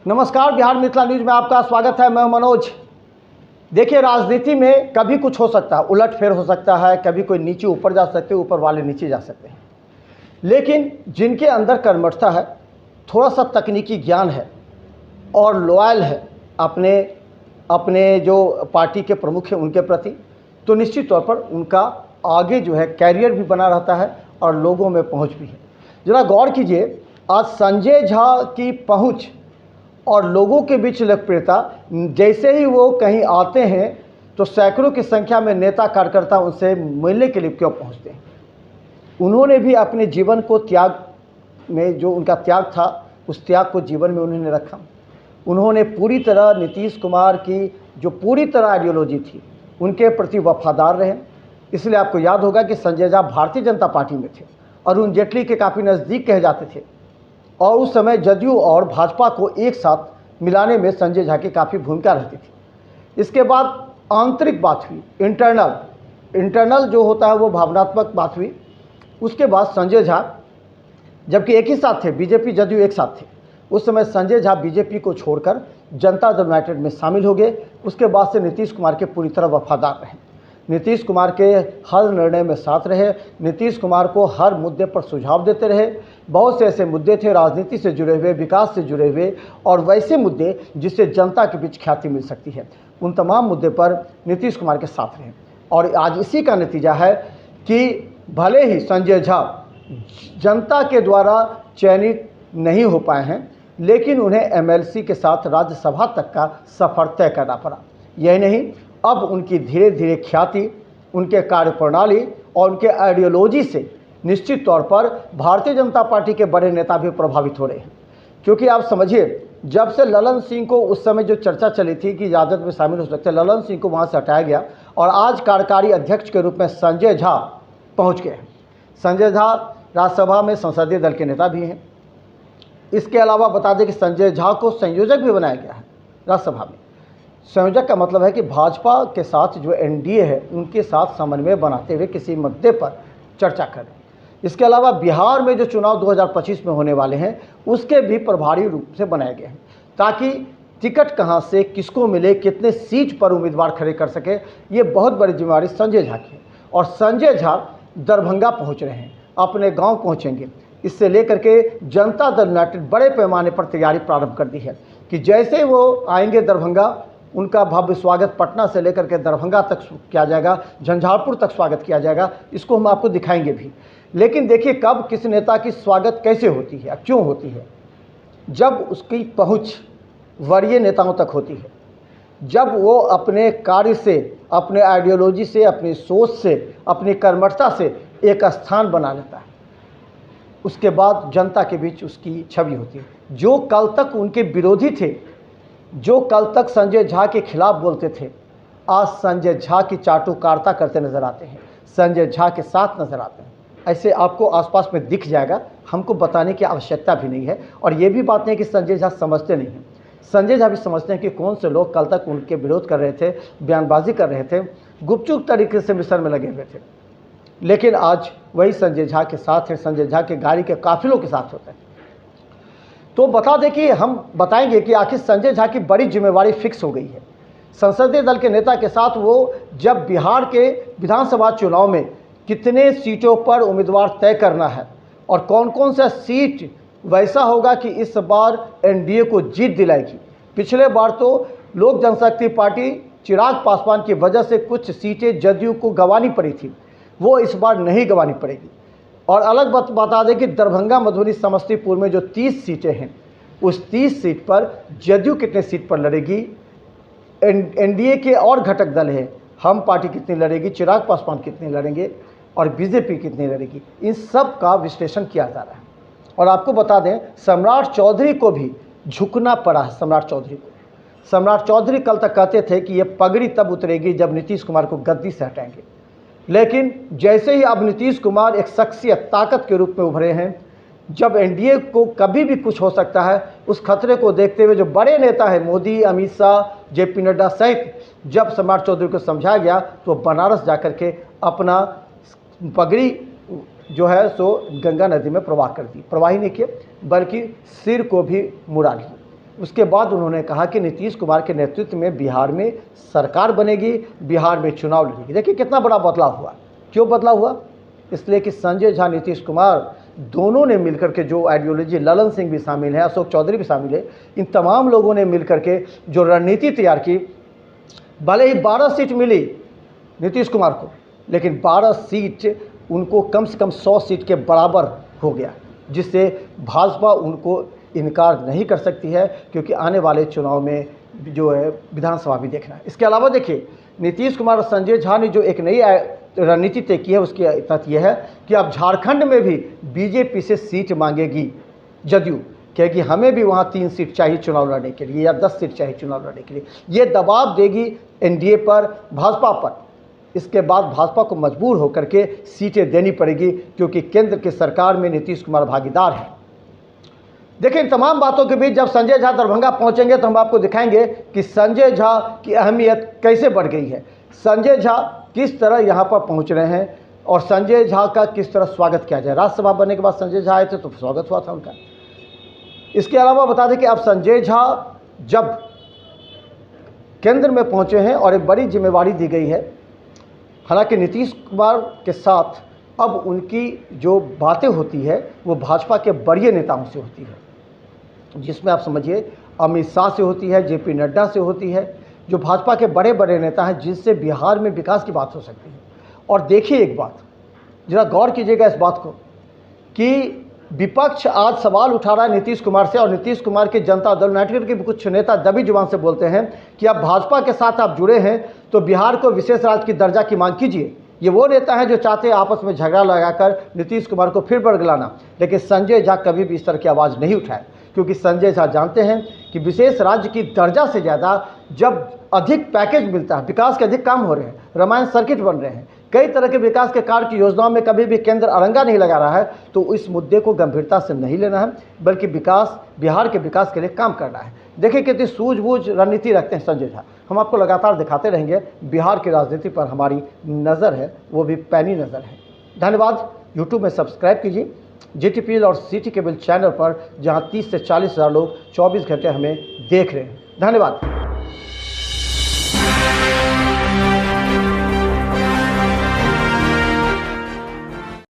नमस्कार, बिहार मिथिला न्यूज में आपका स्वागत है। मैं मनोज। देखिए, राजनीति में कभी कुछ हो सकता है, उलटफेर हो सकता है, कभी कोई नीचे ऊपर जा सकते हैं, ऊपर वाले नीचे जा सकते हैं। लेकिन जिनके अंदर कर्मठता है, थोड़ा सा तकनीकी ज्ञान है और लॉयल है अपने जो पार्टी के प्रमुख हैं उनके प्रति, तो निश्चित तौर पर उनका आगे जो है कैरियर भी बना रहता है और लोगों में पहुंच भी है। ज़रा गौर कीजिए, आज संजय झा की पहुंच और लोगों के बीच लोकप्रियता, जैसे ही वो कहीं आते हैं तो सैकड़ों की संख्या में नेता कार्यकर्ता उनसे मिलने के लिए क्यों पहुंचते हैं। उन्होंने भी अपने जीवन को त्याग में, जो उनका त्याग था, उस त्याग को जीवन में उन्होंने रखा। उन्होंने पूरी तरह नीतीश कुमार की जो पूरी तरह आइडियोलॉजी थी उनके प्रति वफादार रहे। इसलिए आपको याद होगा कि संजय झा भारतीय जनता पार्टी में थे, अरुण जेटली के काफ़ी नज़दीक कहे जाते थे और उस समय जदयू और भाजपा को एक साथ मिलाने में संजय झा की काफ़ी भूमिका रहती थी। इसके बाद आंतरिक बात हुई, इंटरनल जो होता है वो भावनात्मक बात हुई। उसके बाद संजय झा, जबकि एक ही साथ थे, बीजेपी जदयू एक साथ थे, उस समय संजय झा बीजेपी को छोड़कर जनता दल यूनाइटेड में शामिल हो गए। उसके बाद से नीतीश कुमार के पूरी तरह वफादार रहे, नीतीश कुमार के हर निर्णय में साथ रहे, नीतीश कुमार को हर मुद्दे पर सुझाव देते रहे। बहुत से ऐसे मुद्दे थे राजनीति से जुड़े हुए, विकास से जुड़े हुए और वैसे मुद्दे जिससे जनता के बीच ख्याति मिल सकती है, उन तमाम मुद्दे पर नीतीश कुमार के साथ रहे। और आज इसी का नतीजा है कि भले ही संजय झा जनता के द्वारा चयनित नहीं हो पाए हैं, लेकिन उन्हें एमएलसी के साथ राज्यसभा तक का सफ़र तय करना पड़ा। यही नहीं, अब उनकी धीरे धीरे ख्याति, उनके कार्यप्रणाली और उनके आइडियोलॉजी से निश्चित तौर पर भारतीय जनता पार्टी के बड़े नेता भी प्रभावित हो रहे हैं। क्योंकि आप समझिए, जब से ललन सिंह को उस समय जो चर्चा चली थी कि राजद में शामिल हो सकते हैं, ललन सिंह को वहाँ से हटाया गया और आज कार्यकारी अध्यक्ष के रूप में संजय झा पहुँच गए हैं। संजय झा राज्यसभा में संसदीय दल के नेता भी हैं। इसके अलावा बता दें कि संजय झा को संयोजक भी बनाया गया है राज्यसभा में। संयोजक का मतलब है कि भाजपा के साथ जो एनडीए है उनके साथ समन्वय बनाते हुए किसी मुद्दे पर चर्चा करें। इसके अलावा बिहार में जो चुनाव 2025 में होने वाले हैं उसके भी प्रभारी रूप से बनाए गए हैं, ताकि टिकट कहां से किसको मिले, कितने सीट पर उम्मीदवार खड़े कर सके, ये बहुत बड़ी जिम्मेदारी संजय झा की है। और संजय झा दरभंगा पहुंच रहे हैं, अपने गांव पहुंचेंगे। इससे लेकर के जनता दल यूनाइटेड बड़े पैमाने पर तैयारी प्रारंभ कर दी है कि जैसे वो आएंगे दरभंगा, उनका भव्य स्वागत पटना से लेकर के दरभंगा तक किया जाएगा, झंझारपुर तक स्वागत किया जाएगा। इसको हम आपको दिखाएंगे भी। लेकिन देखिए, कब किस नेता की स्वागत कैसे होती है, क्यों होती है? जब उसकी पहुंच वरीय नेताओं तक होती है, जब वो अपने कार्य से, अपने आइडियोलॉजी से, अपनी सोच से, अपनी कर्मठता से एक स्थान बना लेता है, उसके बाद जनता के बीच उसकी छवि होती है। जो कल तक उनके विरोधी थे, जो कल तक संजय झा के खिलाफ बोलते थे, आज संजय झा की चाटुकारिता करते नजर आते हैं, संजय झा के साथ नजर आते हैं। ऐसे आपको आसपास में दिख जाएगा, हमको बताने की आवश्यकता भी नहीं है। और ये भी बात नहीं कि संजय झा समझते नहीं हैं, संजय झा भी समझते हैं कि कौन से लोग कल तक उनके विरोध कर रहे थे, बयानबाजी कर रहे थे, गुपचुप तरीके से मिशन में लगे हुए थे, लेकिन आज वही संजय झा के साथ है, संजय झा के गाड़ी के काफिलों के साथ होते हैं। तो बता दें कि हम बताएंगे कि आखिर संजय झा की बड़ी जिम्मेवारी फिक्स हो गई है। संसदीय दल के नेता के साथ वो जब बिहार के विधानसभा चुनाव में कितने सीटों पर उम्मीदवार तय करना है और कौन कौन सा सीट वैसा होगा कि इस बार एनडीए को जीत दिलाएगी। पिछले बार तो लोक जनशक्ति पार्टी चिराग पासवान की वजह से कुछ सीटें जदयू को गंवानी पड़ी थी, वो इस बार नहीं गंवानी पड़ेगी। और अलग बात बता दें कि दरभंगा, मधुबनी, समस्तीपुर में जो 30 सीटें हैं, उस 30 सीट पर जदयू कितने सीट पर लड़ेगी, एनडीए के और घटक दल हैं, हम पार्टी कितनी लड़ेगी, चिराग पासवान कितने लड़ेंगे और बीजेपी कितनी लड़ेगी, इन सब का विश्लेषण किया जा रहा है। और आपको बता दें, सम्राट चौधरी को भी झुकना पड़ा है। सम्राट चौधरी कल तक कहते थे कि ये पगड़ी तब उतरेगी जब नीतीश कुमार को गद्दी से हटाएंगे, लेकिन जैसे ही अब नीतीश कुमार एक शख्सियत, ताकत के रूप में उभरे हैं, जब एनडीए को कभी भी कुछ हो सकता है, उस खतरे को देखते हुए जो बड़े नेता हैं, मोदी, अमित शाह, जेपी नड्डा सहित, जब सम्राट चौधरी को समझाया गया तो बनारस जाकर के अपना पगड़ी जो है सो गंगा नदी में प्रवाह कर दी। प्रवाही नहीं किए बल्कि सिर को भी मुड़ा लिया। उसके बाद उन्होंने कहा कि नीतीश कुमार के नेतृत्व में बिहार में सरकार बनेगी, बिहार में चुनाव लड़ेगी। देखिए कितना बड़ा बदलाव हुआ। क्यों बदलाव हुआ? इसलिए कि संजय झा, नीतीश कुमार दोनों ने मिलकर के जो आइडियोलॉजी, ललन सिंह भी शामिल है, अशोक चौधरी भी शामिल है, इन तमाम लोगों ने मिलकर के जो रणनीति तैयार की। भले ही 12 सीट मिली नीतीश कुमार को, लेकिन 12 सीट उनको कम से कम 100 सीट के बराबर हो गया, जिससे भाजपा उनको इनकार नहीं कर सकती है, क्योंकि आने वाले चुनाव में जो है विधानसभा भी देखना है। इसके अलावा देखिए नीतीश कुमार और संजय झा ने जो एक नई रणनीति तय की है, उसकी तथ्य यह है कि अब झारखंड में भी बीजेपी से सीट मांगेगी जदयू, कहेगी हमें भी वहाँ 3 सीट चाहिए चुनाव लड़ने के लिए या 10 सीट चाहिए चुनाव लड़ने के लिए। ये दबाव देगी एनडीए पर, भाजपा पर। इसके बाद भाजपा को मजबूर होकर के सीटें देनी पड़ेगी, क्योंकि केंद्र की सरकार में नीतीश कुमार भागीदार है। देखिए इन तमाम बातों के बीच जब संजय झा दरभंगा पहुंचेंगे तो हम आपको दिखाएंगे कि संजय झा की अहमियत कैसे बढ़ गई है, संजय झा किस तरह यहां पर पहुंच रहे हैं और संजय झा का किस तरह स्वागत किया जाए। राज्यसभा बनने के बाद संजय झा आए थे तो स्वागत हुआ था उनका। इसके अलावा बता दें कि अब संजय झा जब केंद्र में पहुंचे हैं और एक बड़ी जिम्मेवारी दी गई है। हालांकि नीतीश कुमार के साथ अब उनकी जो बातें होती है वो भाजपा के बड़े नेताओं से होती है, जिसमें आप समझिए अमित शाह से होती है, जेपी नड्डा से होती है, जो भाजपा के बड़े बड़े नेता हैं, जिससे बिहार में विकास की बात हो सकती है। और देखिए एक बात, जरा गौर कीजिएगा इस बात को कि विपक्ष आज सवाल उठा रहा है नीतीश कुमार से, और नीतीश कुमार के जनता दल यूनाइटेड के कुछ नेता दबी जुबान से बोलते हैं कि अब भाजपा के साथ आप जुड़े हैं तो बिहार को विशेष राज्य की दर्जा की मांग कीजिए। ये वो नेता हैं जो चाहते हैं आपस में झगड़ा लगाकर नीतीश कुमार को फिर बरगलाना। लेकिन संजय झा कभी भी इस तरह की आवाज़ नहीं उठाए, क्योंकि संजय झा जानते हैं कि विशेष राज्य की दर्जा से ज़्यादा जब अधिक पैकेज मिलता है, विकास के अधिक काम हो रहे हैं, रामायण सर्किट बन रहे हैं, कई तरह के विकास के कार्य की योजनाओं में कभी भी केंद्र अड़ंगा नहीं लगा रहा है, तो इस मुद्दे को गंभीरता से नहीं लेना है, बल्कि विकास, बिहार के विकास के लिए काम करना है। देखिए कितनी सूझबूझ रणनीति रखते हैं संजय झा। हम आपको लगातार दिखाते रहेंगे। बिहार की राजनीति पर हमारी नज़र है, वो भी पैनी नज़र है। धन्यवाद। यूट्यूब में सब्सक्राइब कीजिए GTPL और सिटी केबल चैनल पर, जहां 30 से 40 हज़ार लोग 24 घंटे हमें देख रहे हैं। धन्यवाद।